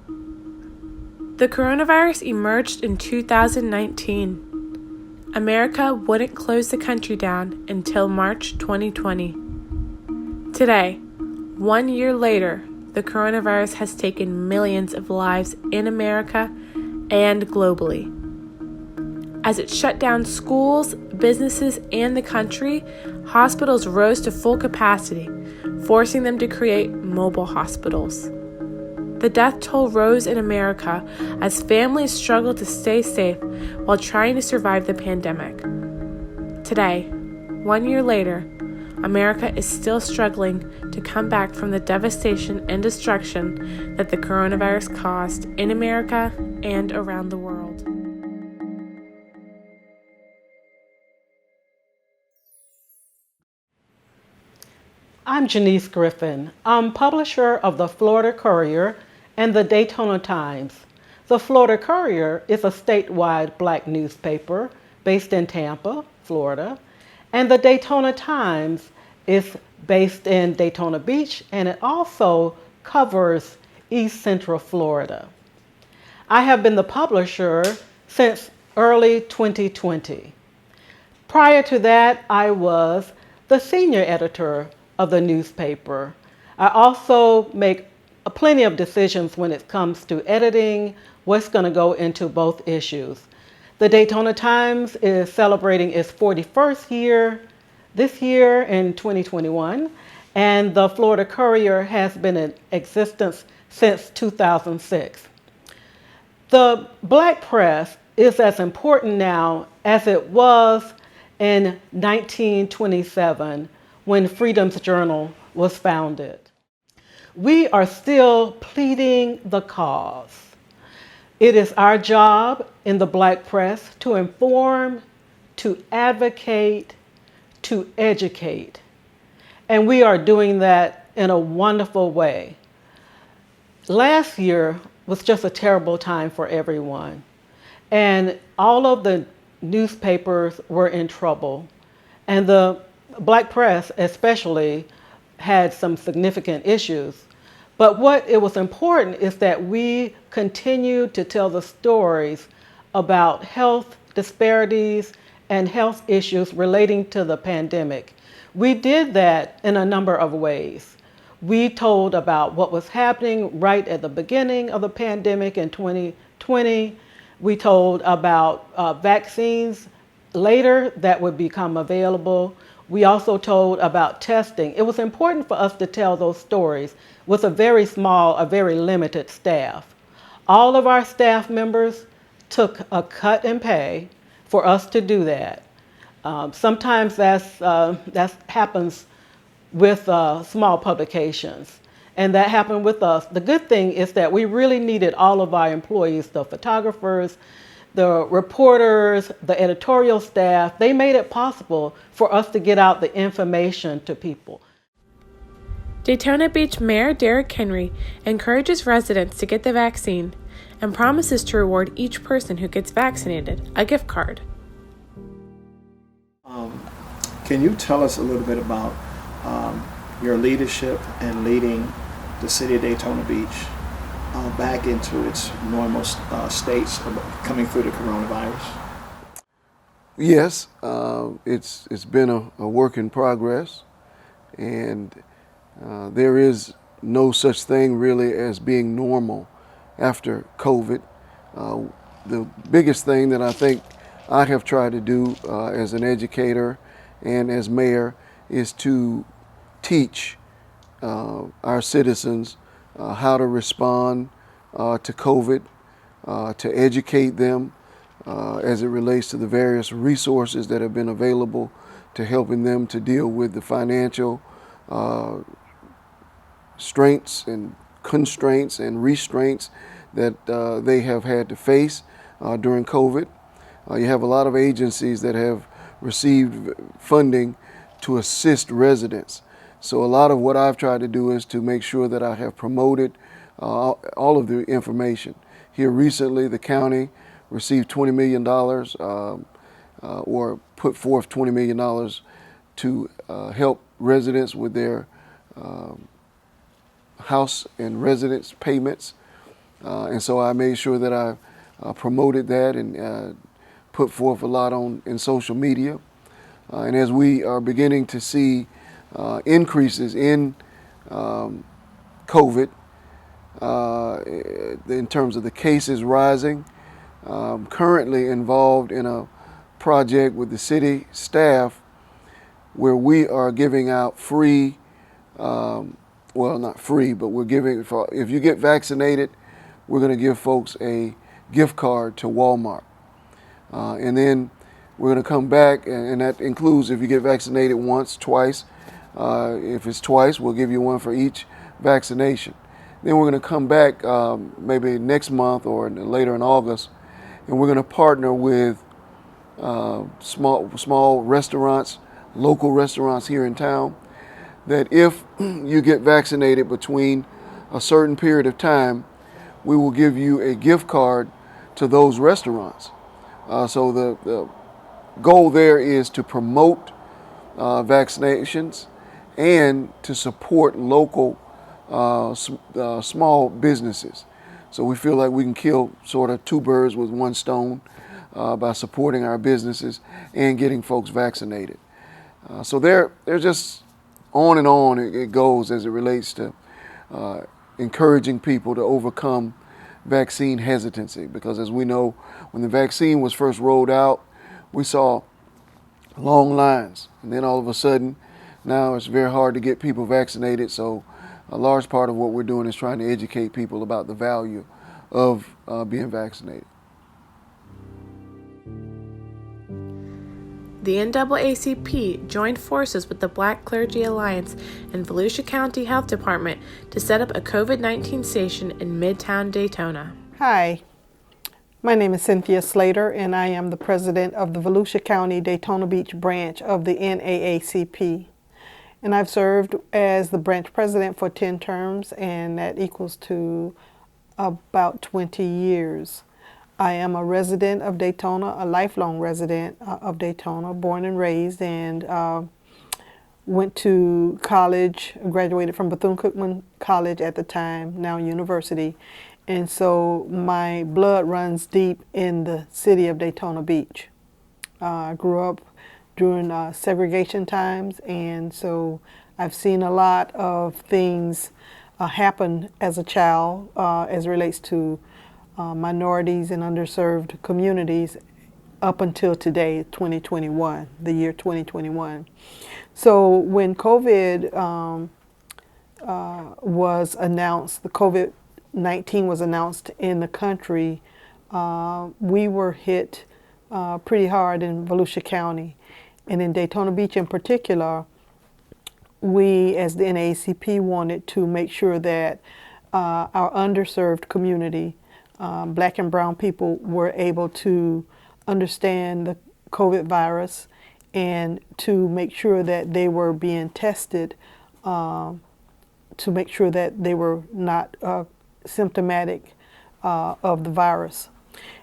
The coronavirus emerged in 2019. America wouldn't close the country down until March 2020. Today, 1 year later, the coronavirus has taken millions of lives in America and globally. As it shut down schools, businesses, and the country, hospitals rose to full capacity, forcing them to create mobile hospitals. The death toll rose in America as families struggled to stay safe while trying to survive the pandemic. Today, 1 year later, America is still struggling to come back from the devastation and destruction that the coronavirus caused in America and around the world. I'm Janice Griffin. I'm publisher of the Florida Courier and the Daytona Times. The Florida Courier is a statewide Black newspaper based in Tampa, Florida, and the Daytona Times is based in Daytona Beach, and it also covers East Central Florida. I have been the publisher since early 2020. Prior to that, I was the senior editor of the newspaper. I also make plenty of decisions when it comes to editing, what's going to go into both issues. The Daytona Times is celebrating its 41st year this year in 2021, and the Florida Courier has been in existence since 2006. The Black press is as important now as it was in 1927 when Freedom's Journal was founded. We are still pleading the cause. It is our job in the Black press to inform, to advocate, to educate. And we are doing that in a wonderful way. Last year was just a terrible time for everyone. And all of the newspapers were in trouble. And the Black press especially had some significant issues. But what it was important is that we continued to tell the stories about health disparities and health issues relating to the pandemic. We did that in a number of ways. We told about what was happening right at the beginning of the pandemic in 2020. We told about vaccines later that would become available. We also told about testing. It was important for us to tell those stories with a very small, a very limited staff. All of our staff members took a cut in pay for us to do that. Sometimes that happens with small publications, and that happened with us. The good thing is that we really needed all of our employees, the photographers, the reporters, the editorial staff. They made it possible for us to get out the information to people. Daytona Beach Mayor Derrick Henry encourages residents to get the vaccine and promises to reward each person who gets vaccinated a gift card. Can you tell us a little bit about your leadership and leading the city of Daytona Beach back into its normal states coming through the coronavirus? Yes, it's been a work in progress, and there is no such thing really as being normal after COVID. The biggest thing that I think I have tried to do as an educator and as mayor is to teach our citizens how to respond to COVID, to educate them as it relates to the various resources that have been available to helping them to deal with the financial strengths and constraints and restraints that they have had to face during COVID. You have a lot of agencies that have received funding to assist residents. So a lot of what I've tried to do is to make sure that I have promoted all of the information. Here recently, the county received $20 million or put forth $20 million to help residents with their house and residence payments. And so I made sure that I promoted that and put forth a lot in social media. And as we are beginning to see increases in COVID, in terms of the cases rising, currently involved in a project with the city staff where we are giving out free, well, not free, but we're giving, if you get vaccinated, we're going to give folks a gift card to Walmart. And then we're going to come back, and that includes if you get vaccinated once, twice. If it's twice, we'll give you one for each vaccination. Then we're going to come back maybe next month or later in August, and we're going to partner with small restaurants, local restaurants here in town, that if you get vaccinated between a certain period of time, we will give you a gift card to those restaurants. So the goal there is to promote vaccinations and to support local small businesses. So we feel like we can kill sort of two birds with one stone by supporting our businesses and getting folks vaccinated. So they're just on and on it goes as it relates to encouraging people to overcome vaccine hesitancy, because as we know, when the vaccine was first rolled out, we saw long lines, and then all of a sudden now it's very hard to get people vaccinated. So a large part of what we're doing is trying to educate people about the value of being vaccinated. The NAACP joined forces with the Black Clergy Alliance and Volusia County Health Department to set up a COVID-19 station in Midtown Daytona. Hi, my name is Cynthia Slater, and I am the president of the Volusia County Daytona Beach branch of the NAACP. And I've served as the branch president for 10 terms, and that equals to about 20 years. I am a resident of Daytona, a lifelong resident of Daytona, born and raised, and went to college, graduated from Bethune-Cookman College at the time, now university. And so my blood runs deep in the city of Daytona Beach. I grew up during segregation times, and so I've seen a lot of things happen as a child as it relates to minorities and underserved communities up until today, 2021, the year 2021. So when COVID was announced, the COVID-19 was announced in the country, we were hit pretty hard in Volusia County. And in Daytona Beach in particular, we as the NAACP wanted to make sure that our underserved community, Black and brown people, were able to understand the COVID virus and to make sure that they were being tested to make sure that they were not symptomatic of the virus.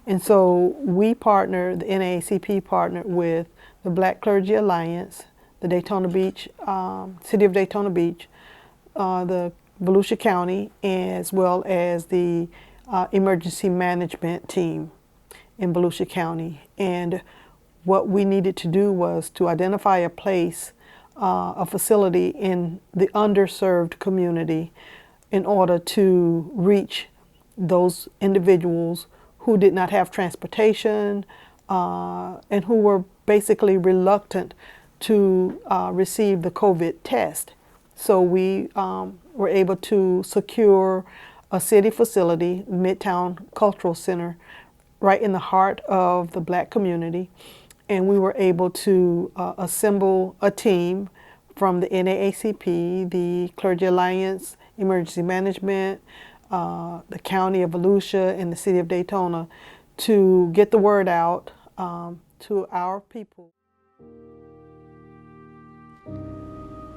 And so we partnered, the NAACP partnered with the Black Clergy Alliance, the Daytona Beach, City of Daytona Beach, the Volusia County, as well as the emergency management team in Volusia County. And what we needed to do was to identify a place, a facility in the underserved community in order to reach those individuals who did not have transportation and who were basically reluctant to receive the COVID test. So we were able to secure a city facility, Midtown Cultural Center, right in the heart of the Black community. And we were able to assemble a team from the NAACP, the Clergy Alliance, Emergency Management, the County of Volusia, and the City of Daytona to get the word out to our people.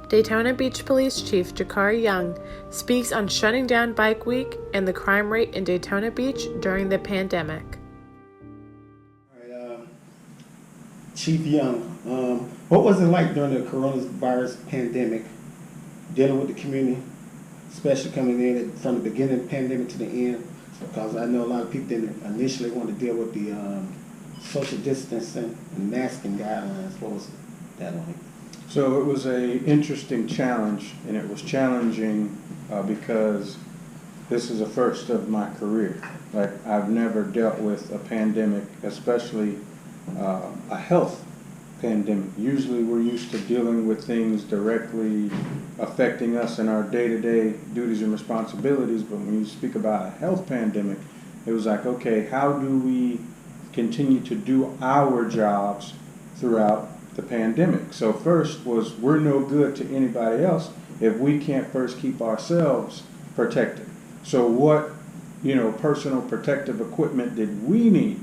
Daytona Beach Police Chief Jakari Young speaks on shutting down Bike Week and the crime rate in Daytona Beach during the pandemic. All right, Chief Young, what was it like during the coronavirus pandemic, dealing with the community, especially coming in from the beginning of the pandemic to the end? Because I know a lot of people didn't initially want to deal with the social distancing and masking guidelines. What was that like? So it was a interesting challenge, and it was challenging because this is the first of my career. Like, I've never dealt with a pandemic, especially a health pandemic. Usually we're used to dealing with things directly affecting us in our day-to-day duties and responsibilities, but when you speak about a health pandemic, it was like, okay, how do we continue to do our jobs throughout the pandemic? So first was, we're no good to anybody else if we can't first keep ourselves protected. So what, personal protective equipment did we need?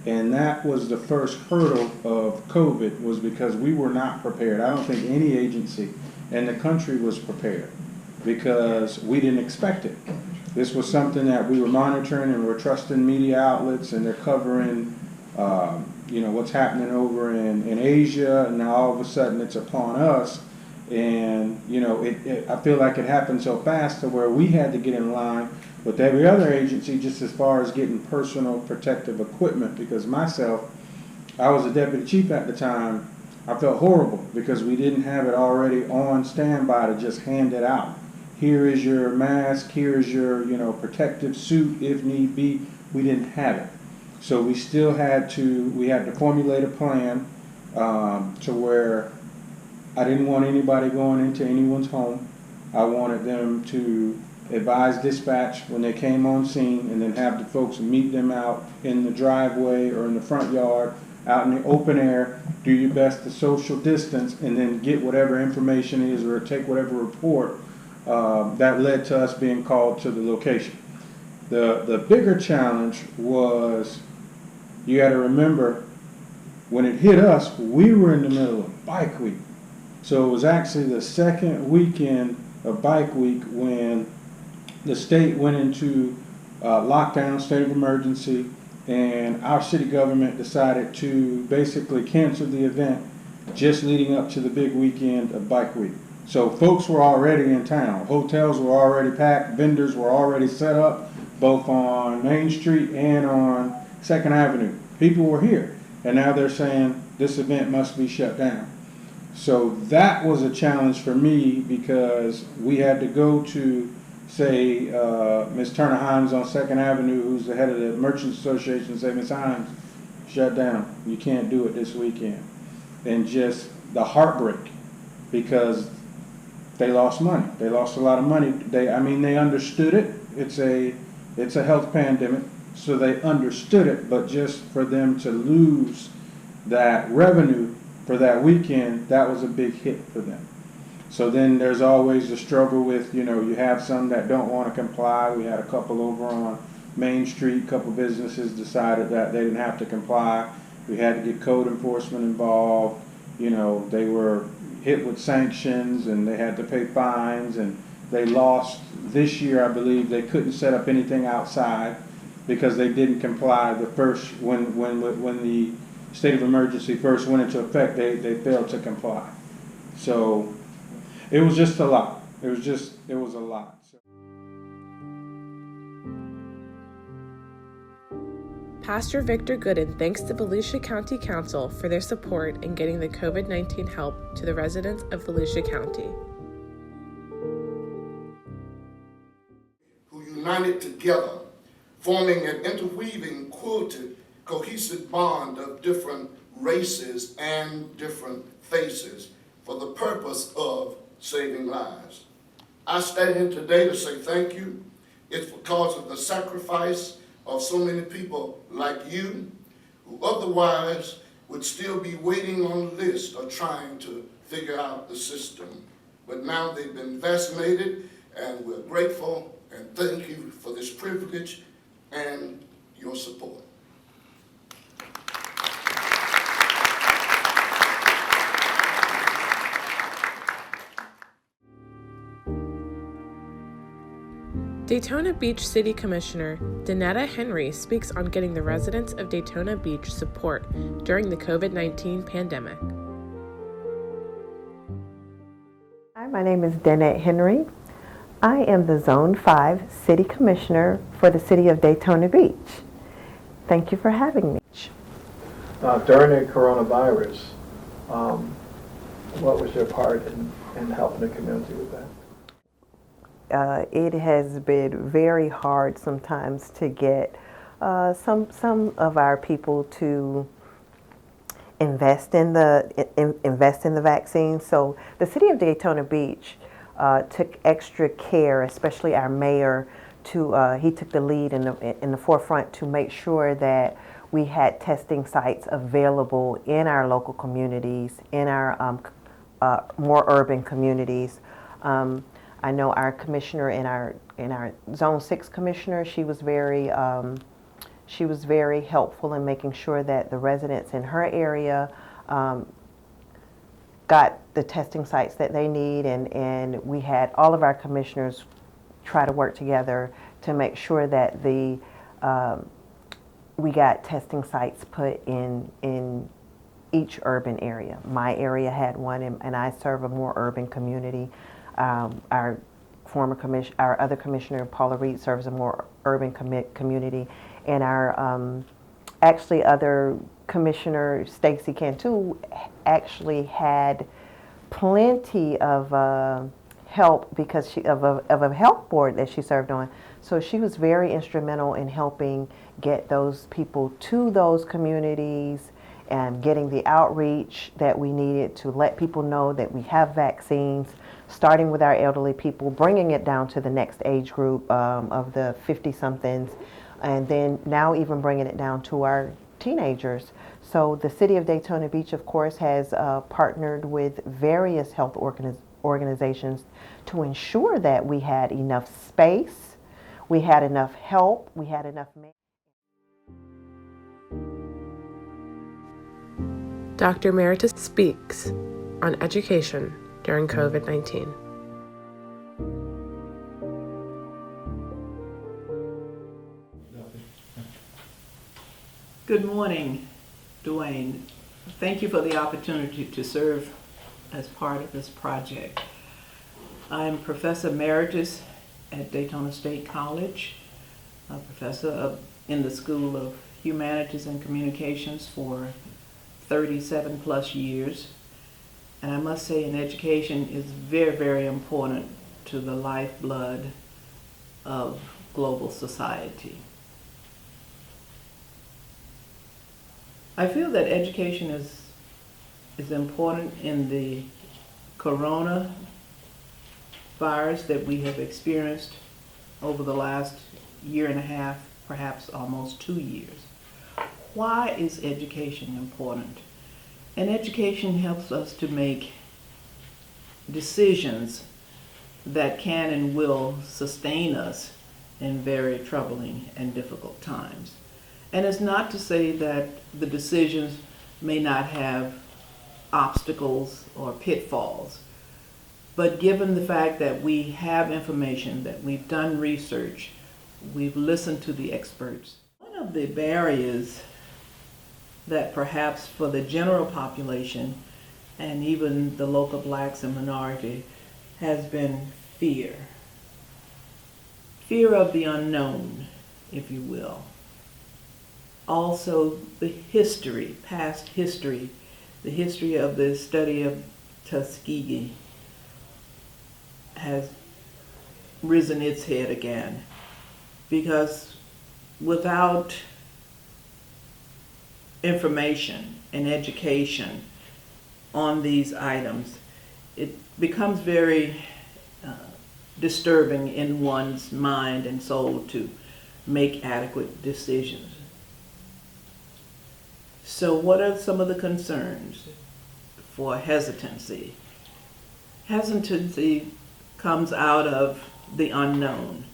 And that was the first hurdle of COVID, was because we were not prepared. I don't think any agency in the country was prepared because we didn't expect it. This was something that we were monitoring, and we're trusting media outlets, and they're covering, what's happening over in Asia, and now all of a sudden it's upon us. And, I feel like it happened so fast to where we had to get in line with every other agency just as far as getting personal protective equipment, because myself, I was a deputy chief at the time. I felt horrible because we didn't have it already on standby to just hand it out. Here is your mask, here is your, protective suit if need be. We didn't have it. So we had to formulate a plan to where I didn't want anybody going into anyone's home. I wanted them to advise dispatch when they came on scene, and then have the folks meet them out in the driveway or in the front yard, out in the open air, do your best to social distance, and then get whatever information is or take whatever report that led to us being called to the location. The bigger challenge was, you got to remember, when it hit us, we were in the middle of Bike Week. So it was actually the second weekend of Bike Week when the state went into lockdown, state of emergency, and our city government decided to basically cancel the event just leading up to the big weekend of Bike Week. So folks were already in town. Hotels were already packed. Vendors were already set up, both on Main Street and on 2nd Avenue. People were here, and now they're saying this event must be shut down. So that was a challenge for me, because we had to go to, say, Ms. Turner Hines on 2nd Avenue, who's the head of the Merchants Association, say, Ms. Hines, shut down. You can't do it this weekend. And just the heartbreak, because they lost money. They lost a lot of money. They understood it. It's a health pandemic, so they understood it, but just for them to lose that revenue for that weekend, that was a big hit for them. So then there's always the struggle with, you have some that don't want to comply. We had a couple over on Main Street, a couple businesses decided that they didn't have to comply. We had to get code enforcement involved. They were hit with sanctions, and they had to pay fines, and they lost this year. I believe they couldn't set up anything outside because they didn't comply the first, when the state of emergency first went into effect, they failed to comply. So it was just a lot. It was a lot. Pastor Victor Gooden thanks the Volusia County Council for their support in getting the COVID-19 help to the residents of Volusia County. Who united together, forming an interweaving, quilted, cohesive bond of different races and different faces for the purpose of saving lives. I stand here today to say thank you. It's because of the sacrifice of so many people like you, who otherwise would still be waiting on the list or trying to figure out the system. But now they've been vaccinated, and we're grateful and thank you for this privilege and your support. Daytona Beach City Commissioner Danetta Henry speaks on getting the residents of Daytona Beach support during the COVID-19 pandemic. Hi, my name is Danette Henry. I am the Zone 5 City Commissioner for the City of Daytona Beach. Thank you for having me. During the coronavirus, what was your part in helping the community with that? It has been very hard sometimes to get some of our people to invest in the vaccine. So the City of Daytona Beach took extra care, especially our mayor, he took the lead in the forefront to make sure that we had testing sites available in our local communities, in our more urban communities. I know our commissioner in our Zone 6 commissioner, she was very helpful in making sure that the residents in her area got the testing sites that they need, and we had all of our commissioners try to work together to make sure that we got testing sites put in each urban area. My area had one, and I serve a more urban community. Our other commissioner, Paula Reed, serves a more urban community, and our actually other commissioner, Stacy Cantu, actually had plenty of help because of a health board that she served on. So she was very instrumental in helping get those people to those communities and getting the outreach that we needed to let people know that we have vaccines, starting with our elderly people, bringing it down to the next age group of the 50-somethings, and then now even bringing it down to our teenagers. So the City of Daytona Beach, of course, has partnered with various health organizations to ensure that we had enough space, we had enough help, we had enough. Dr. Emeritus speaks on education during COVID-19. Good morning, Duane. Thank you for the opportunity to serve as part of this project. I'm Professor Emeritus at Daytona State College, a professor in the School of Humanities and Communications for 37 plus years. And I must say, an education is very, very important to the lifeblood of global society. I feel that education is important in the coronavirus that we have experienced over the last year and a half, perhaps almost 2 years. Why is education important? And education helps us to make decisions that can and will sustain us in very troubling and difficult times. And it's not to say that the decisions may not have obstacles or pitfalls, but given the fact that we have information, that we've done research, we've listened to the experts. One of the barriers that perhaps for the general population and even the local blacks and minority has been fear. Fear of the unknown, if you will. Also the history, past history, the history of the study of Tuskegee has risen its head again, because without information and education on these items, it becomes very disturbing in one's mind and soul to make adequate decisions. So what are some of the concerns for hesitancy? Hesitancy comes out of the unknown.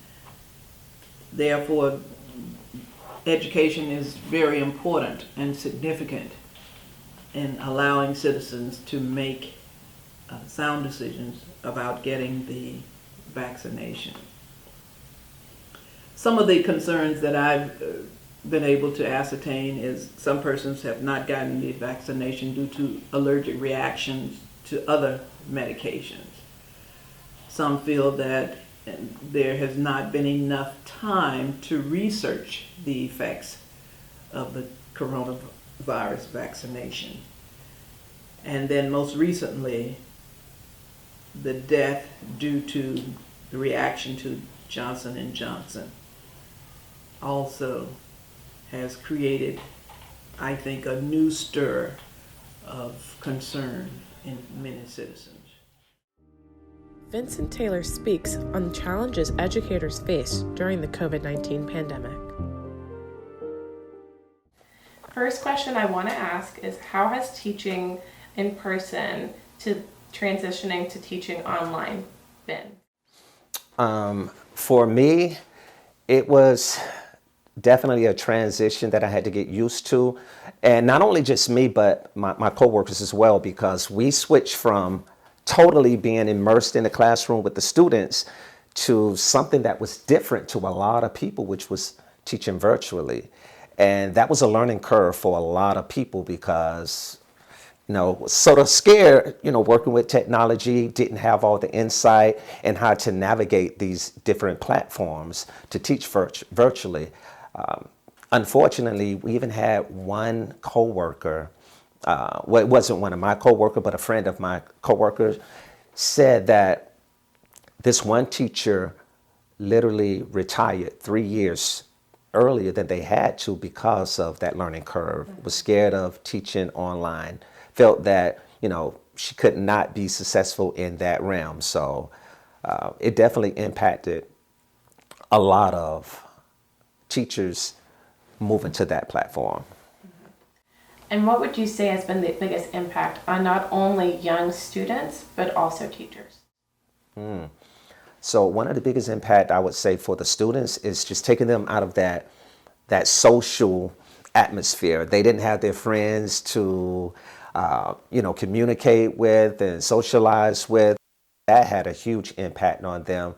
Therefore, education is very important and significant in allowing citizens to make sound decisions about getting the vaccination. Some of the concerns that I've been able to ascertain is some persons have not gotten the vaccination due to allergic reactions to other medications. Some feel that and there has not been enough time to research the effects of the coronavirus vaccination. And then most recently, the death due to the reaction to Johnson & Johnson also has created, I think, a new stir of concern in many citizens. Vincent Taylor speaks on the challenges educators face during the COVID-19 pandemic. First question I want to ask is, how has teaching in person to transitioning to teaching online been? For me, it was definitely a transition that I had to get used to. And not only just me, but my coworkers as well, because we switched from totally being immersed in the classroom with the students to something that was different to a lot of people, which was teaching virtually. And that was a learning curve for a lot of people because, sort of scared, working with technology, didn't have all the insight and how to navigate these different platforms to teach virtually. Unfortunately, we even had one coworker, it wasn't one of my coworkers, but a friend of my coworkers said that this one teacher literally retired 3 years earlier than they had to because of that learning curve, was scared of teaching online, felt that, she could not be successful in that realm. So it definitely impacted a lot of teachers moving to that platform. And what would you say has been the biggest impact on not only young students, but also teachers? So one of the biggest impact I would say for the students is just taking them out of that social atmosphere. They didn't have their friends to, communicate with and socialize with. That had a huge impact on them.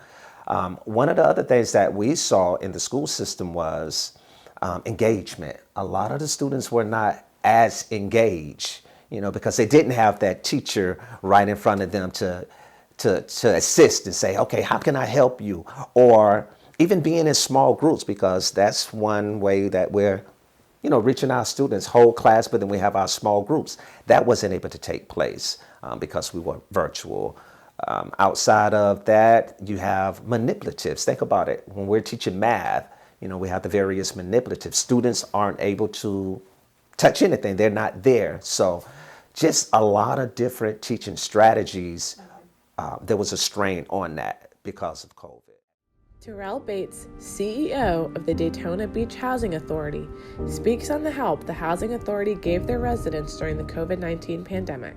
One of the other things that we saw in the school system was engagement. A lot of the students were not as engaged, because they didn't have that teacher right in front of them to assist and say, okay, how can I help you? Or even being in small groups, because that's one way that we're, reaching our students, whole class, but then we have our small groups. That wasn't able to take place because we were virtual. Outside of that, you have manipulatives. Think about it. When we're teaching math, we have the various manipulatives. Students aren't able to touch anything. They're not there. So just a lot of different teaching strategies. There was a strain on that because of COVID. Terrell Bates, CEO of the Daytona Beach Housing Authority, speaks on the help the Housing Authority gave their residents during the COVID-19 pandemic.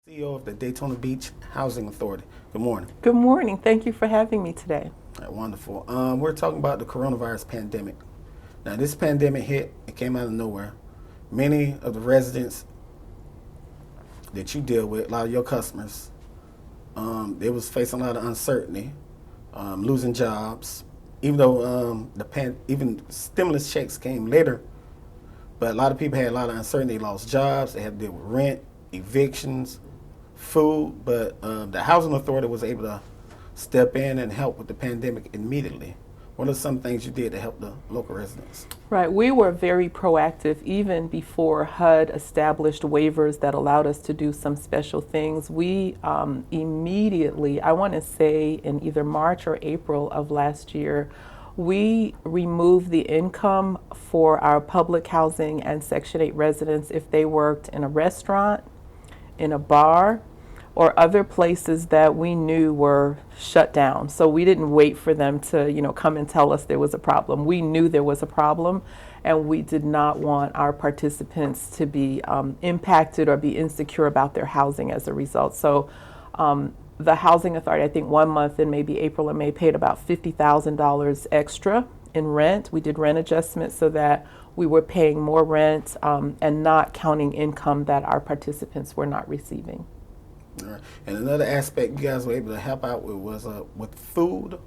CEO of the Daytona Beach Housing Authority. Good morning. Good morning. Thank you for having me today. All right, wonderful. We're talking about the coronavirus pandemic. Now, this pandemic hit, it came out of nowhere. Many of the residents that you deal with, a lot of your customers, they was facing a lot of uncertainty, losing jobs, even though even stimulus checks came later. But a lot of people had a lot of uncertainty, lost jobs, they had to deal with rent, evictions, food. But the Housing Authority was able to step in and help with the pandemic immediately. What are some things you did to help the local residents? Right. We were very proactive even before HUD established waivers that allowed us to do some special things. We immediately, I want to say in either March or April of last year, we removed the income for our public housing and Section 8 residents if they worked in a restaurant, in a bar, or other places that we knew were shut down. So we didn't wait for them to, come and tell us there was a problem. We knew there was a problem, and we did not want our participants to be impacted or be insecure about their housing as a result. So the Housing Authority, I think 1 month in maybe April or May, paid about $50,000 extra in rent. We did rent adjustments so that we were paying more rent and not counting income that our participants were not receiving. All right. And another aspect you guys were able to help out with was with food.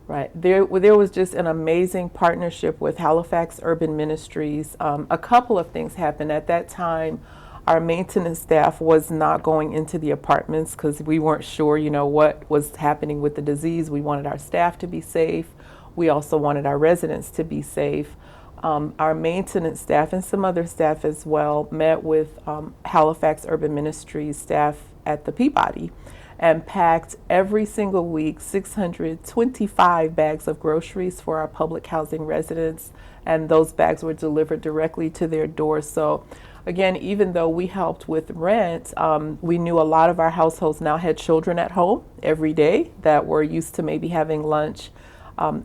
Right. There was just an amazing partnership with Halifax Urban Ministries. A couple of things happened at that time. Our maintenance staff was not going into the apartments because we weren't sure, what was happening with the disease. We wanted our staff to be safe. We also wanted our residents to be safe. Our maintenance staff and some other staff as well met with Halifax Urban Ministries staff at the Peabody and packed every single week 625 bags of groceries for our public housing residents, and those bags were delivered directly to their doors. So again, even though we helped with rent, we knew a lot of our households now had children at home every day that were used to maybe having lunch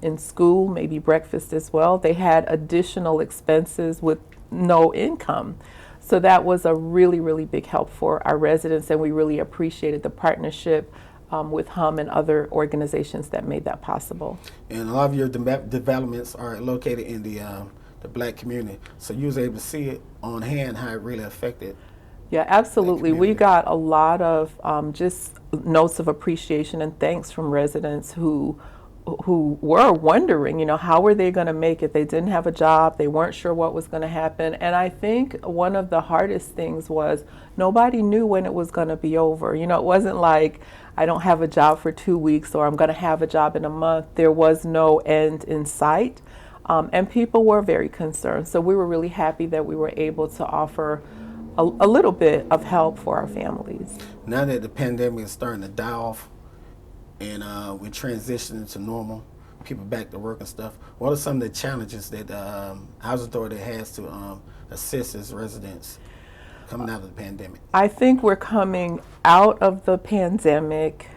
in school, maybe breakfast as well. They had additional expenses with no income. So that was a really, really big help for our residents, and we really appreciated the partnership with HUM and other organizations that made that possible. And a lot of your developments are located in the Black community, so you was able to see it on hand how it really affected. Yeah, absolutely. We got a lot of just notes of appreciation and thanks from residents who were wondering, how were they going to make it? They didn't have a job. They weren't sure what was going to happen. And I think one of the hardest things was nobody knew when it was going to be over. It wasn't like I don't have a job for 2 weeks or I'm going to have a job in a month. There was no end in sight. And people were very concerned. So we were really happy that we were able to offer a little bit of help for our families. Now that the pandemic is starting to die off, and we're transitioning to normal, people back to work and stuff, what are some of the challenges that the Housing Authority has to assist its residents coming out of the pandemic? I think we're coming out of the pandemic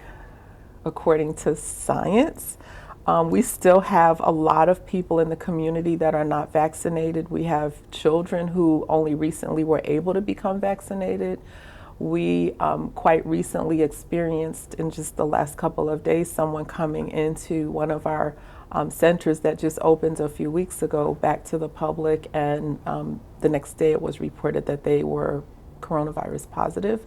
according to science. We still have a lot of people in the community that are not vaccinated. We have children who only recently were able to become vaccinated. We quite recently experienced in just the last couple of days someone coming into one of our centers that just opened a few weeks ago back to the public, and the next day it was reported that they were coronavirus positive.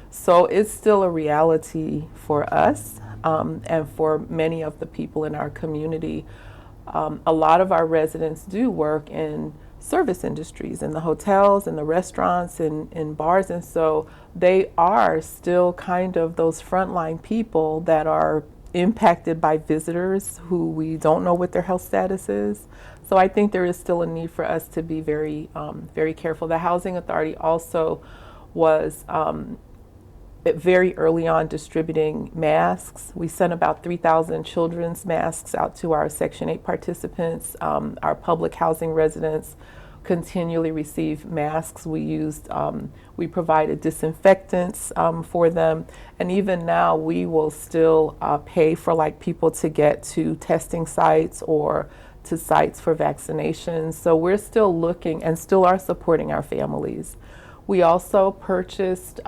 So it's still a reality for us and for many of the people in our community. A lot of our residents do work in service industries, in the hotels, in the restaurants, in bars, and so they are still kind of those frontline people that are impacted by visitors who we don't know what their health status is. So I think there is still a need for us to be very, very careful. The Housing Authority also was very early on distributing masks. We sent about 3,000 children's masks out to our Section 8 participants. Our public housing residents continually receive masks. We provided disinfectants for them. And even now we will still pay for people to get to testing sites or to sites for vaccinations. So we're still looking and still are supporting our families. We also purchased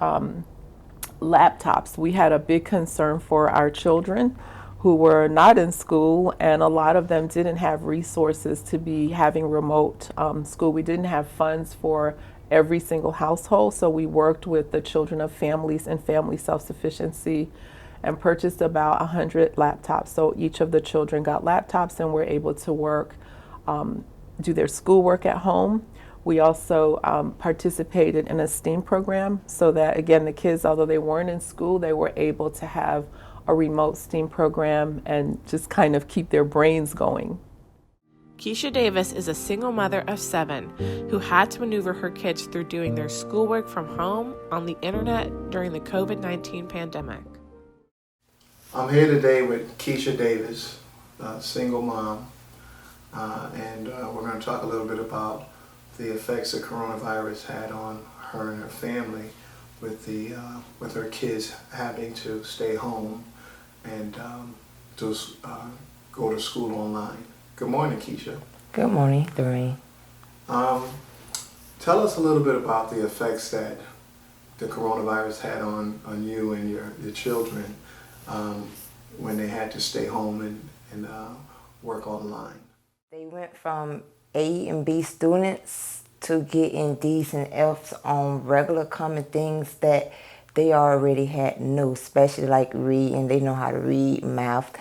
laptops. We had a big concern for our children who were not in school, and a lot of them didn't have resources to be having remote school. We didn't have funds for every single household, so we worked with the children of families and family self-sufficiency and purchased about 100 laptops. So each of the children got laptops and were able to work, do their schoolwork at home. We also participated in a STEAM program so that, again, the kids, although they weren't in school, they were able to have a remote STEAM program and just kind of keep their brains going. Keisha Davis is a single mother of 7 who had to maneuver her kids through doing their schoolwork from home on the internet during the COVID-19 pandemic. I'm here today with Keisha Davis, a single mom, and we're going to talk a little bit about the effects the coronavirus had on her and her family with her kids having to stay home and go to school online. Good morning, Keisha. Good morning, Duane. Tell us a little bit about the effects that the coronavirus had on you and your children when they had to stay home and work online. They went from A and B students to getting D's and F's on regular common things that they already had no, especially like reading. They know how to read, math.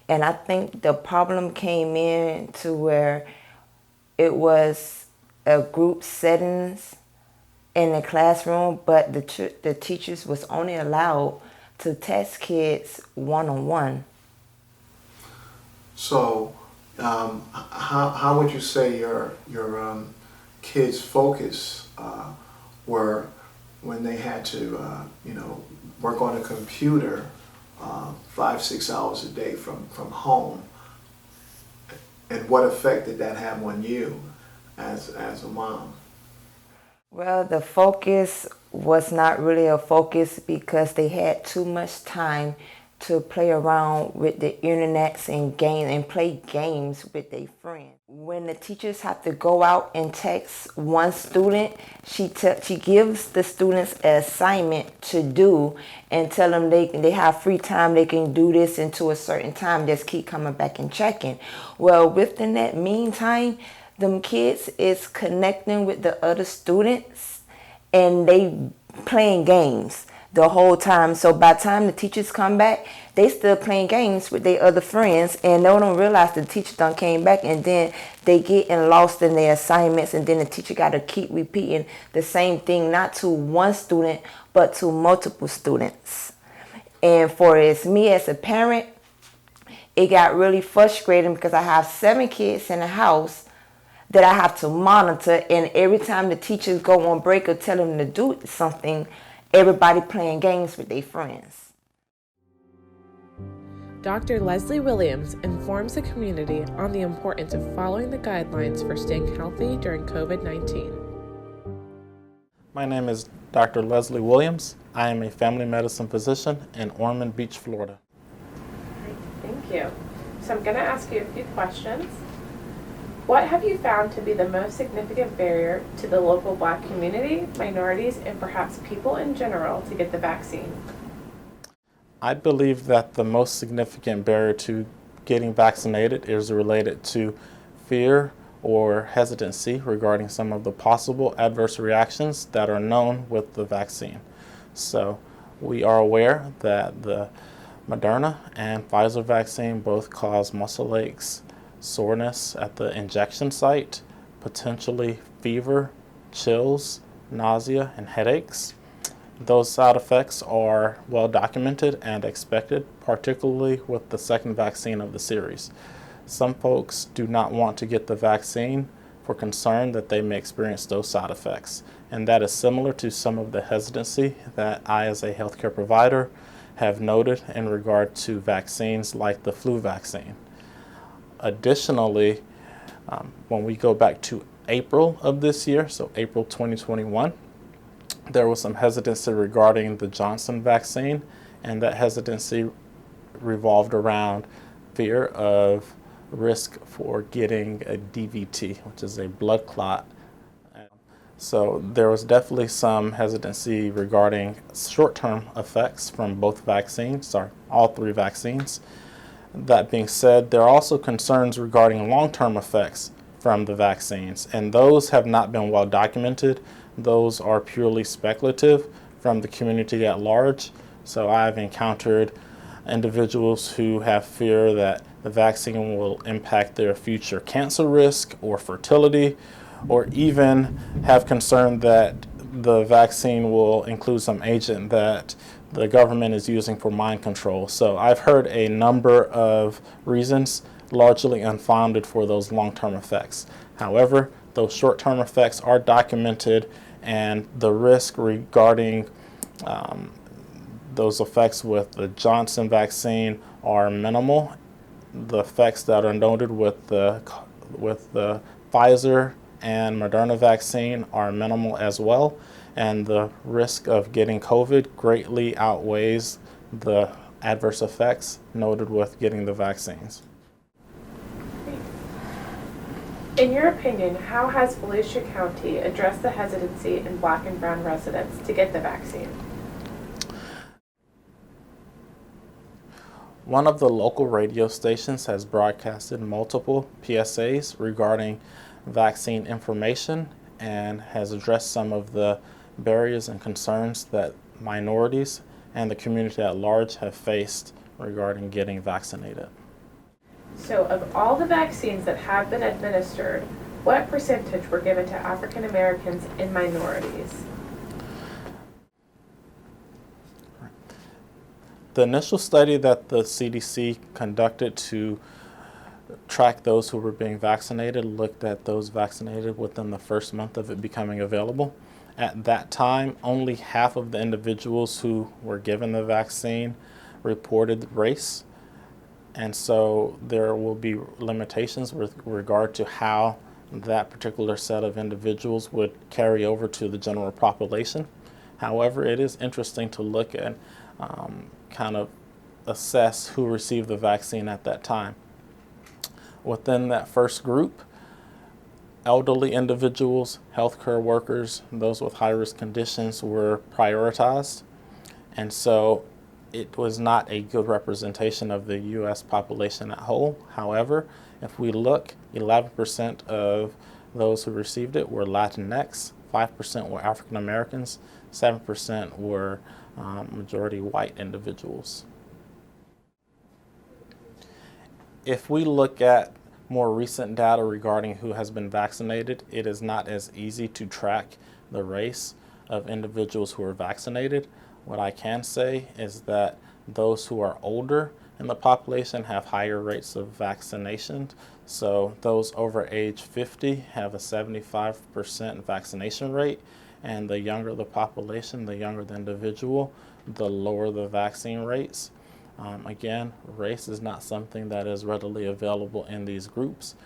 And I think the problem came in to where it was a group settings in the classroom, but the teachers was only allowed to test kids one-on-one. So, how would you say your kids' focus were when they had to, work on a computer 5-6 hours a day from home? And what effect did that have on you as a mom? Well, the focus was not really a focus because they had too much time to play around with the internets and play games with their friends. When the teachers have to go out and text one student, she gives the students an assignment to do and tell them they have free time, they can do this into a certain time, just keep coming back and checking. Well, within that meantime, them kids is connecting with the other students and they playing games the whole time. So by the time the teachers come back, they still playing games with their other friends and they don't realize the teacher done came back, and then they getting lost in their assignments, and then the teacher got to keep repeating the same thing, not to one student, but to multiple students. And for me as a parent, it got really frustrating because I have 7 kids in the house that I have to monitor, and every time the teachers go on break or tell them to do something, everybody playing games with their friends. Dr. Leslie Williams informs the community on the importance of following the guidelines for staying healthy during COVID-19. My name is Dr. Leslie Williams. I am a family medicine physician in Ormond Beach, Florida. Thank you. So I'm going to ask you a few questions. What have you found to be the most significant barrier to the local Black community, minorities, and perhaps people in general to get the vaccine? I believe that the most significant barrier to getting vaccinated is related to fear or hesitancy regarding some of the possible adverse reactions that are known with the vaccine. So we are aware that the Moderna and Pfizer vaccine both cause muscle aches, soreness at the injection site, potentially fever, chills, nausea, and headaches. Those side effects are well documented and expected, particularly with the second vaccine of the series. Some folks do not want to get the vaccine for concern that they may experience those side effects, and that is similar to some of the hesitancy that I, as a healthcare provider, have noted in regard to vaccines like the flu vaccine. Additionally, when we go back to April of this year, so April 2021, there was some hesitancy regarding the Johnson vaccine, and that hesitancy revolved around fear of risk for getting a DVT, which is a blood clot. So there was definitely some hesitancy regarding short-term effects from both vaccines, all 3 vaccines. That being said, there are also concerns regarding long-term effects from the vaccines, and those have not been well documented. Those are purely speculative from the community at large. So I've encountered individuals who have fear that the vaccine will impact their future cancer risk or fertility, or even have concern that the vaccine will include some agent that the government is using for mind control. So I've heard a number of reasons, largely unfounded, for those long-term effects. However, those short-term effects are documented, and the risk regarding those effects with the Johnson vaccine are minimal. The effects that are noted with the Pfizer and Moderna vaccine are minimal as well, and the risk of getting COVID greatly outweighs the adverse effects noted with getting the vaccines. In your opinion, how has Volusia County addressed the hesitancy in Black and brown residents to get the vaccine? One of the local radio stations has broadcasted multiple PSAs regarding vaccine information and has addressed some of the barriers and concerns that minorities and the community at large have faced regarding getting vaccinated. So of all the vaccines that have been administered, what percentage were given to African Americans and minorities? The initial study that the CDC conducted to track those who were being vaccinated looked at those vaccinated within the first month of it becoming available. At that time, only half of the individuals who were given the vaccine reported race. And so there will be limitations with regard to how that particular set of individuals would carry over to the general population. However, it is interesting to look at, kind of assess who received the vaccine at that time. Within that first group, elderly individuals, healthcare workers, those with high-risk conditions were prioritized. And so it was not a good representation of the U.S. population at whole. However, if we look, 11% of those who received it were Latinx, 5% were African Americans, 7% were majority white individuals. If we look at more recent data regarding who has been vaccinated, it is not as easy to track the race of individuals who are vaccinated. What I can say is that those who are older in the population have higher rates of vaccination. So those over age 50 have a 75% vaccination rate, and the younger the population, the younger the individual, the lower the vaccine rates. Again, race is not something that is readily available in these groups,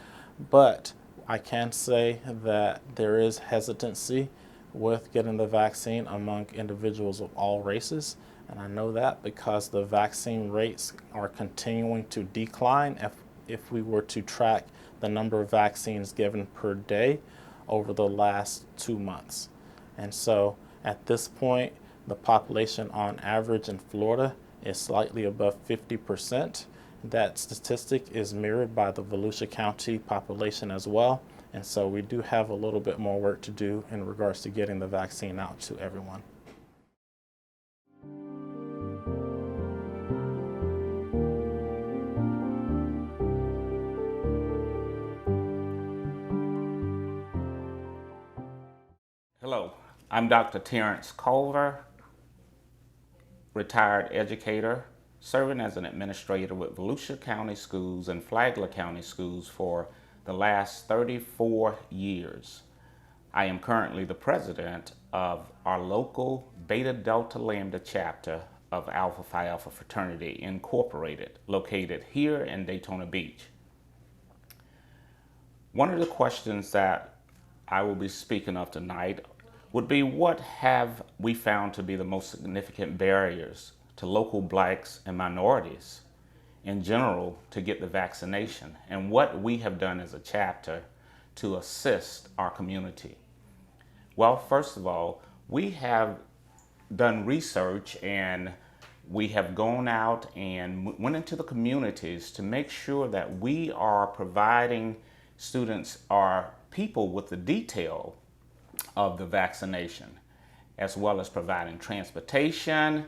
but I can say that there is hesitancy with getting the vaccine among individuals of all races. And I know that because the vaccine rates are continuing to decline if we were to track the number of vaccines given per day over the last 2 months. And so at this point, the population on average in Florida is slightly above 50%. That statistic is mirrored by the Volusia County population as well. And so we do have a little bit more work to do in regards to getting the vaccine out to everyone. Hello, I'm Dr. Terrence Culver, retired educator, serving as an administrator with Volusia County Schools and Flagler County Schools for the last 34 years. I am currently the president of our local Beta Delta Lambda chapter of Alpha Phi Alpha Fraternity Incorporated, located here in Daytona Beach. One of the questions that I will be speaking of tonight would be, what have we found to be the most significant barriers to local blacks and minorities in general to get the vaccination, and what we have done as a chapter to assist our community? Well, first of all, we have done research, and we have gone out and went into the communities to make sure that we are providing students or people with the detail of the vaccination, as well as providing transportation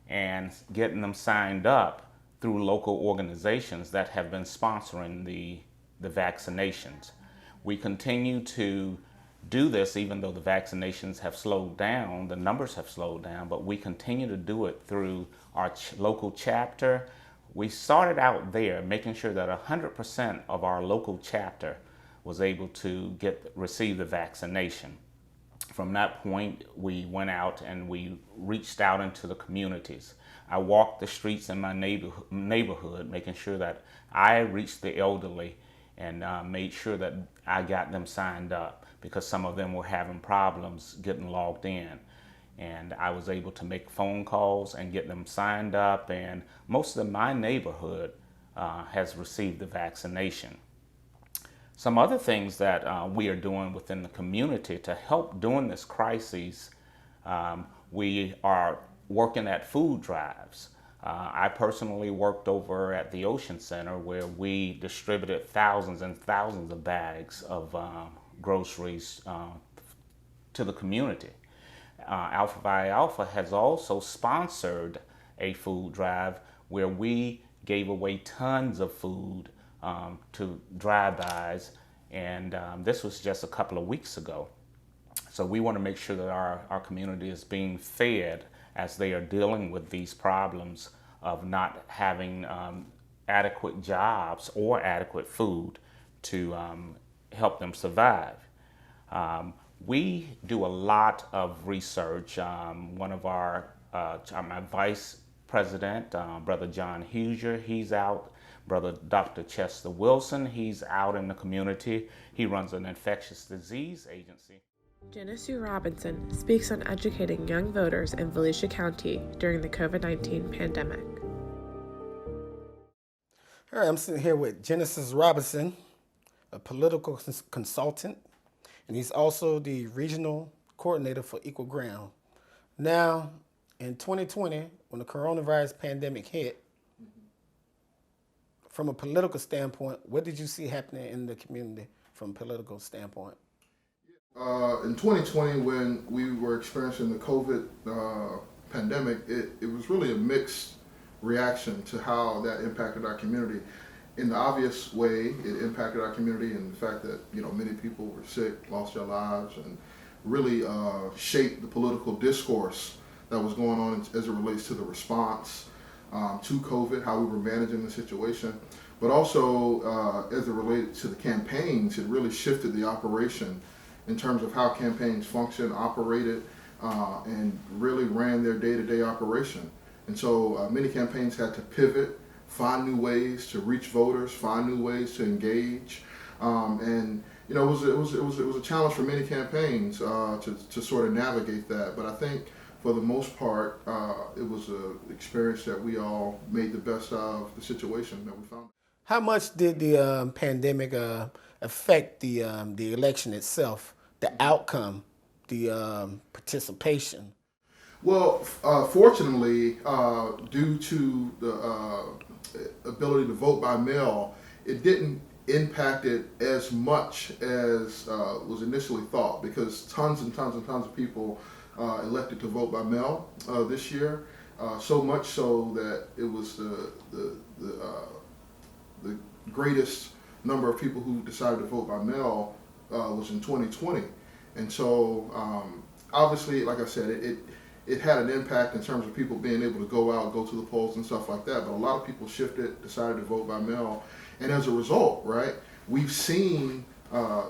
and getting them signed up through local organizations that have been sponsoring the vaccinations. We continue to do this even though the vaccinations have slowed down, the numbers have slowed down, but we continue to do it through our local chapter. We started out there making sure that 100% of our local chapter was able to receive the vaccination. From that point, we went out and we reached out into the communities. I walked the streets in my neighborhood, making sure that I reached the elderly and made sure that I got them signed up, because some of them were having problems getting logged in. And I was able to make phone calls and get them signed up, and most of my neighborhood has received the vaccination. Some other things that we are doing within the community to help during this crisis, we are working at food drives. I personally worked over at the Ocean Center, where we distributed thousands and thousands of bags of groceries to the community. Alpha Phi Alpha has also sponsored a food drive where we gave away tons of food to drive-bys, and this was just a couple of weeks ago. So we want to make sure that our community is being fed as they are dealing with these problems of not having adequate jobs or adequate food to help them survive. We do a lot of research. One of my vice president, Brother John Huger, he's out. Brother Dr. Chester Wilson, he's out in the community. He runs an infectious disease agency. Genesee Robinson speaks on educating young voters in Volusia County during the COVID-19 pandemic. All right, I'm sitting here with Genesee Robinson, a political consultant, and he's also the regional coordinator for Equal Ground. Now, in 2020, when the coronavirus pandemic hit, from a political standpoint, what did you see happening in the community from a political standpoint? In 2020, when we were experiencing the COVID pandemic, it was really a mixed reaction to how that impacted our community. In the obvious way, it impacted our community in the fact that many people were sick, lost their lives, and really shaped the political discourse that was going on as it relates to the response to COVID, how we were managing the situation. But also, as it related to the campaigns, it really shifted the operation in terms of how campaigns function, operated, and really ran their day-to-day operation. And so many campaigns had to pivot, find new ways to reach voters, find new ways to engage, and it was a challenge for many campaigns to sort of navigate that. But I think for the most part, it was an experience that we all made the best of the situation that we found. How much did the pandemic affect the election itself, the outcome, the participation? Well, fortunately, due to the ability to vote by mail, it didn't impact it as much as was initially thought, because tons and tons and tons of people elected to vote by mail this year. So much so that it was the greatest number of people who decided to vote by mail was in 2020. And so obviously, like I said, it had an impact in terms of people being able to go out, go to the polls and stuff like that. But a lot of people shifted, decided to vote by mail. And as a result, right, we've seen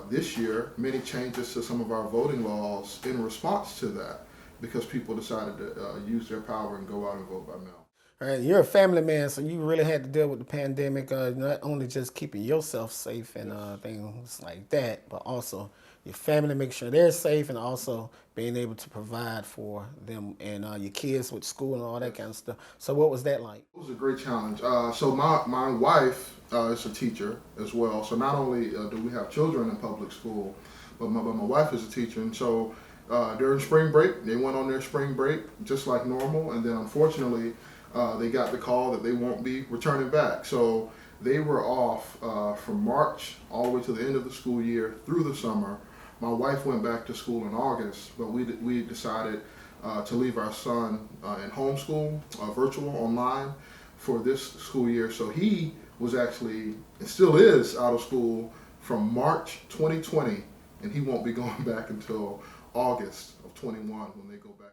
this year many changes to some of our voting laws in response to that, because people decided to use their power and go out and vote by mail. All right, you're a family man, so you really had to deal with the pandemic, not only just keeping yourself safe and things like that, but also your family, make sure they're safe, and also being able to provide for them and your kids with school and all that kind of stuff. So what was that like? It was a great challenge. So my wife is a teacher as well. So not only do we have children in public school, but my wife is a teacher. And so during spring break, they went on their spring break just like normal. And then unfortunately, they got the call that they won't be returning back. So they were off from March all the way to the end of the school year through the summer. My wife went back to school in August, but we decided to leave our son in homeschool, virtual, online, for this school year. So he was actually, and still is, out of school from March 2020, and he won't be going back until August of 21 when they go back.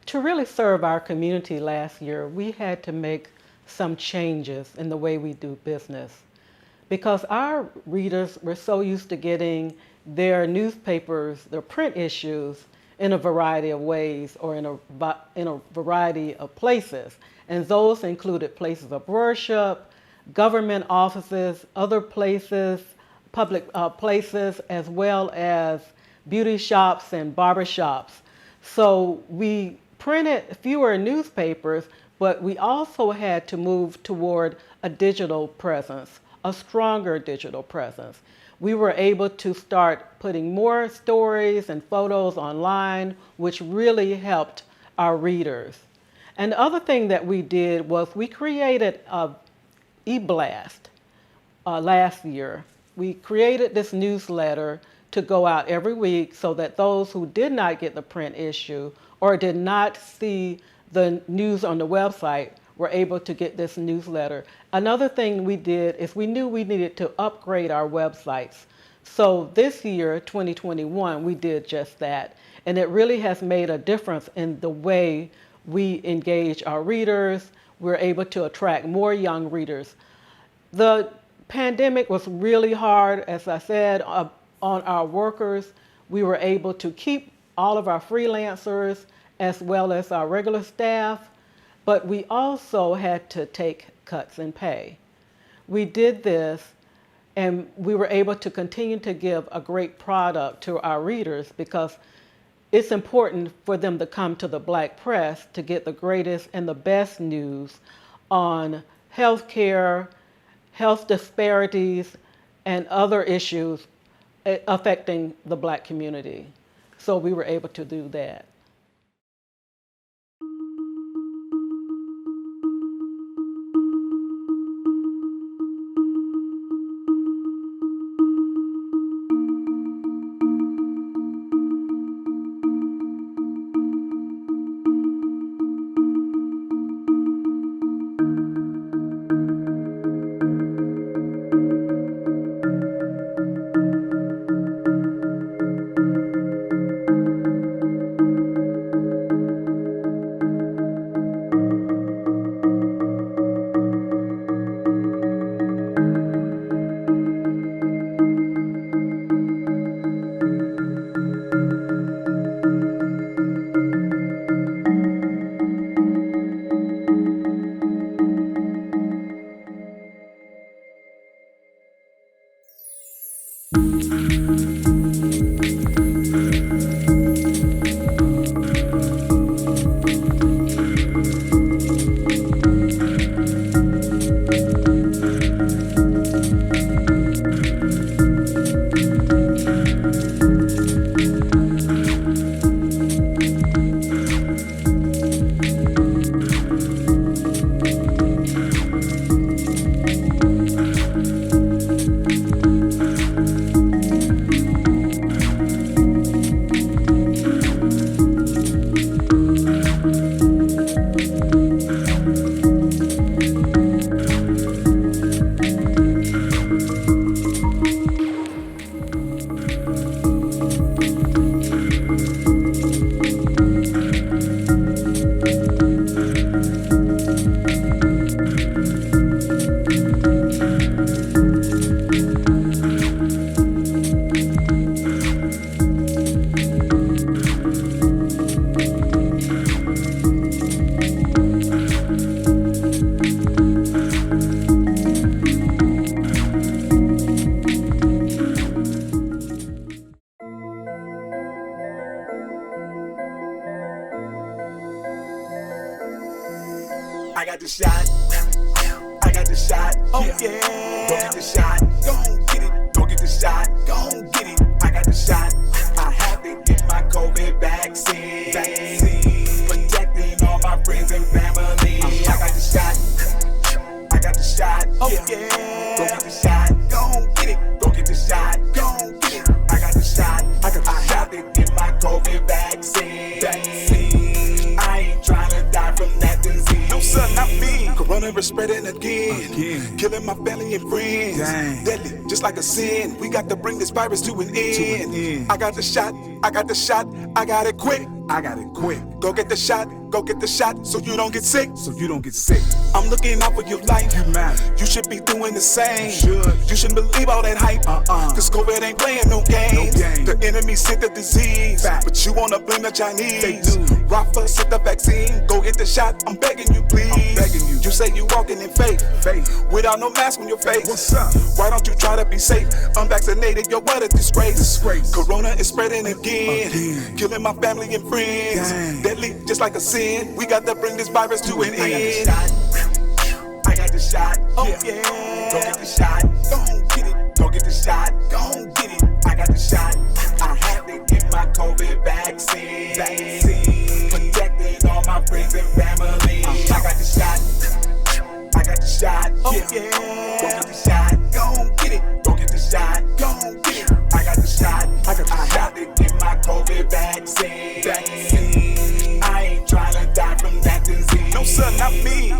To really serve our community last year, we had to make some changes in the way we do business, because our readers were so used to getting their newspapers, their print issues, in a variety of ways or in a variety of places. And those included places of worship, government offices, other places, public places, as well as beauty shops and barber shops. So we printed fewer newspapers, but we also had to move toward a digital presence, a stronger digital presence. We were able to start putting more stories and photos online, which really helped our readers. And the other thing that we did was we created an e-blast last year. We created this newsletter to go out every week so that those who did not get the print issue or did not see the news on the website were able to get this newsletter. Another thing we did is we knew we needed to upgrade our websites. So this year, 2021, we did just that. And it really has made a difference in the way We engage our readers. We're able to attract more young readers. The pandemic was really hard, as I said, on our workers. We were able to keep all of our freelancers as well as our regular staff, but we also had to take cuts in pay. We did this, and we were able to continue to give a great product to our readers because it's important for them to come to the Black press to get the greatest and the best news on healthcare, health disparities, and other issues affecting the Black community. So we were able to do that. I got the shot. I got the shot. Oh yeah. Go get the shot. Go get it. Go get the shot. Go get it. I got the shot. I have to get my COVID vaccine. Protecting all my friends and family. I got the shot. I got the shot. Oh yeah. Go get the shot. Go get it. Go get the shot. Go get it. I got the shot. I have to get my COVID vaccine. I ain't trying to die from that disease. No, son, not me. Corona is spreading again. Killing my family and friends. Deadly, just like a sin. We got to bring this virus to an end. I got the shot. I got the shot. I got it quick. I got it quick. Go get the shot. Go get the shot so you don't get sick. So you don't get sick. I'm looking out for your life. You matter. You should be doing the same. You shouldn't believe all that hype. Cause COVID ain't playing no games. The enemy sent the disease. But you wanna blame the Chinese. Rafa sent the vaccine. Go get the shot. I'm begging you, please. I'm begging you. You say you walking in faith. Without no mask on your face. What's up? Why don't you try to be safe? Unvaccinated, yo, what a disgrace. Corona is spreading again. Killing my family and friends. Deadly, just like a sin. We got to bring this virus to an end. I got the shot. Oh yeah. Go get the shot. Go get it. Go get the shot. Go get it. I got the shot. I have to get my COVID vaccine. Protecting all my friends and family. I got the shot. I got the shot. Oh yeah. Go get the shot. Go get it. Go get the shot. Go get it. I got the shot. I have to get my COVID vaccine. I ain't trying to die from that disease. No, sir, not me.